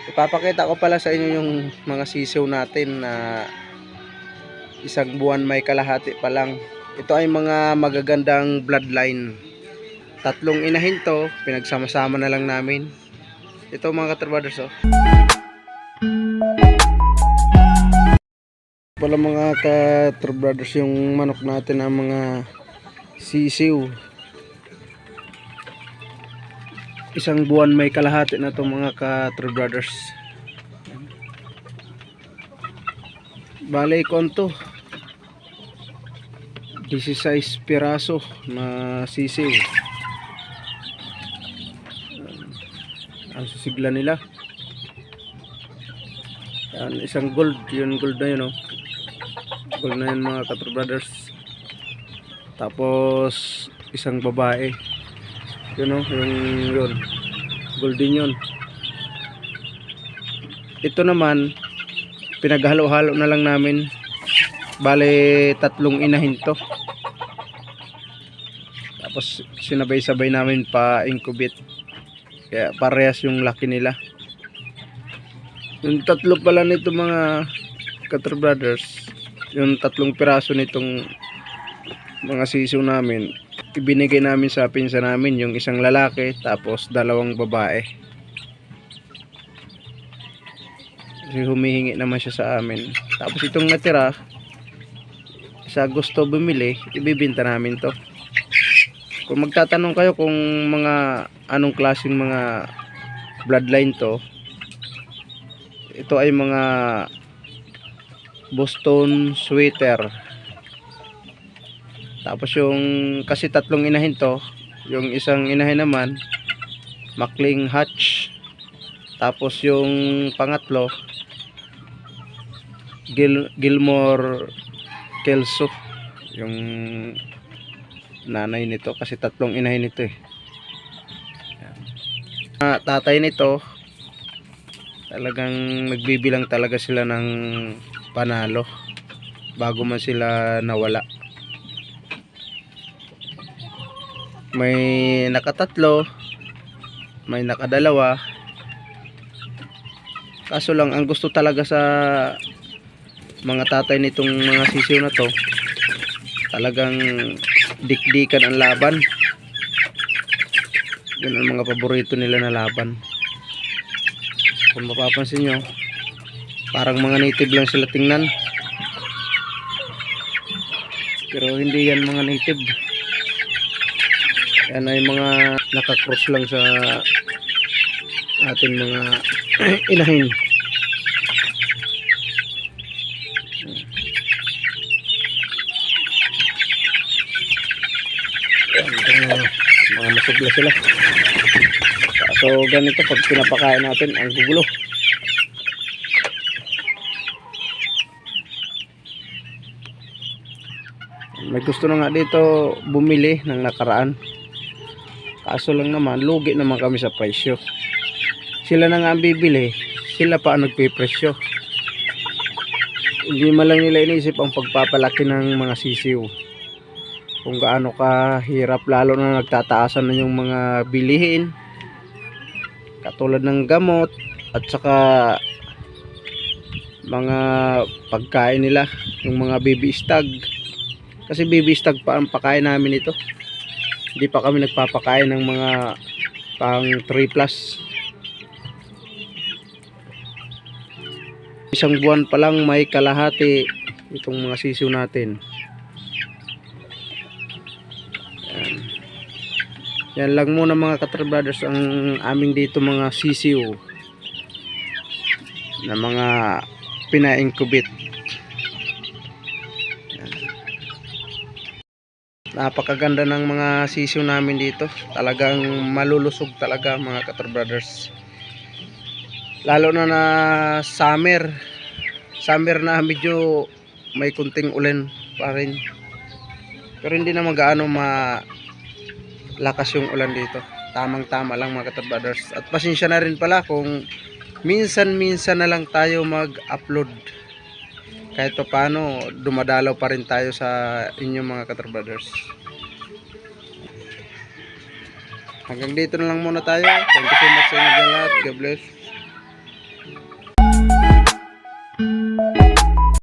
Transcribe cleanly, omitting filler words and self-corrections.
Ipapakita ko pala sa inyo yung mga sisiw natin na isang buwan may kalahati pa lang. Ito ay mga magagandang bloodline. Tatlong inahin to, pinagsama-sama na lang namin. Ito mga katrabaders, oh. Pala mga katrabaders, yung manok natin ang mga sisiw. Isang buwan may kalahati na to mga katrabaders. Bale konto 16 piraso na sisiw. Ang susigla nila. Yan, isang gold, yun gold na yun, oh. Gold na yun mga katrabaders. Tapos isang babae. Yun, oh, yun gold din yun. Ito naman pinaghalo-halo na lang namin. Bale tatlong inahin to. Tapos sinabay-sabay namin pa incubate. Kaya parehas yung laki nila. Yung tatlo pala nito mga katrabaders, yung tatlong piraso nitong mga sisiw namin, ibinigay namin sa pinsan namin, yung isang lalaki tapos dalawang babae. Kasi humihingi naman siya sa amin. Tapos itong natira, sa gusto bumili, ibibenta namin to. Kung magtatanong kayo kung mga anong klaseng mga bloodline to, ito ay mga Boston Sweater. Tapos yung kasi tatlong inahin to, yung isang inahin naman Macling Hatch. Tapos yung pangatlo Gilmore Kelso, yung nanay nito, kasi tatlong inahin nito, eh. Tatay nito talagang nagbibilang talaga sila ng panalo bago man sila nawala. May nakatatlo, may nakadalawa. Kaso lang ang gusto talaga sa mga tatay nitong mga sisiw na to, talagang dikdikan ang laban. Yun ang mga paborito nila na laban. Kung mapapansin nyo, parang mga native lang sila tingnan, pero hindi yan mga native. Yan ay mga nakakross lang sa ating mga inahin. Mga masugla sila. So ganito pag pinapakain natin, ang gugulo. May gusto na nga dito bumili ng nakaraan, kaso lang naman lugi naman kami sa presyo. Sila na nga ang bibili, sila pa ang nagpipresyo. Hindi man lang nila iniisip ang pagpapalaki ng mga sisiw, kung gaano kahirap, lalo na nagtataasan na yung mga bilihin katulad ng gamot at saka mga pagkain nila, yung mga baby stag. Kasi baby stag pa ang pakain namin ito, hindi pa kami nagpapakain ng mga pang 3+. Isang buwan pa lang may kalahati itong mga sisiw natin. Yan lang muna mga katrabaders ang aming dito mga sisiw na mga pina-incubate. Napakaganda ng mga sisiw namin dito. Talagang malulusog talaga mga katrabaders. Lalo na summer. Summer na medyo may kunting ulan pa rin. Pero hindi naman gaano lakas yung ulan dito. Tamang-tama lang mga katrabaders. At pasensya na rin pala kung minsan-minsan na lang tayo mag-upload. Kahit pa paano, dumadalaw pa rin tayo sa inyong mga katrabaders. Hanggang dito na lang muna tayo. Thank you so much sa inyo lahat. God bless.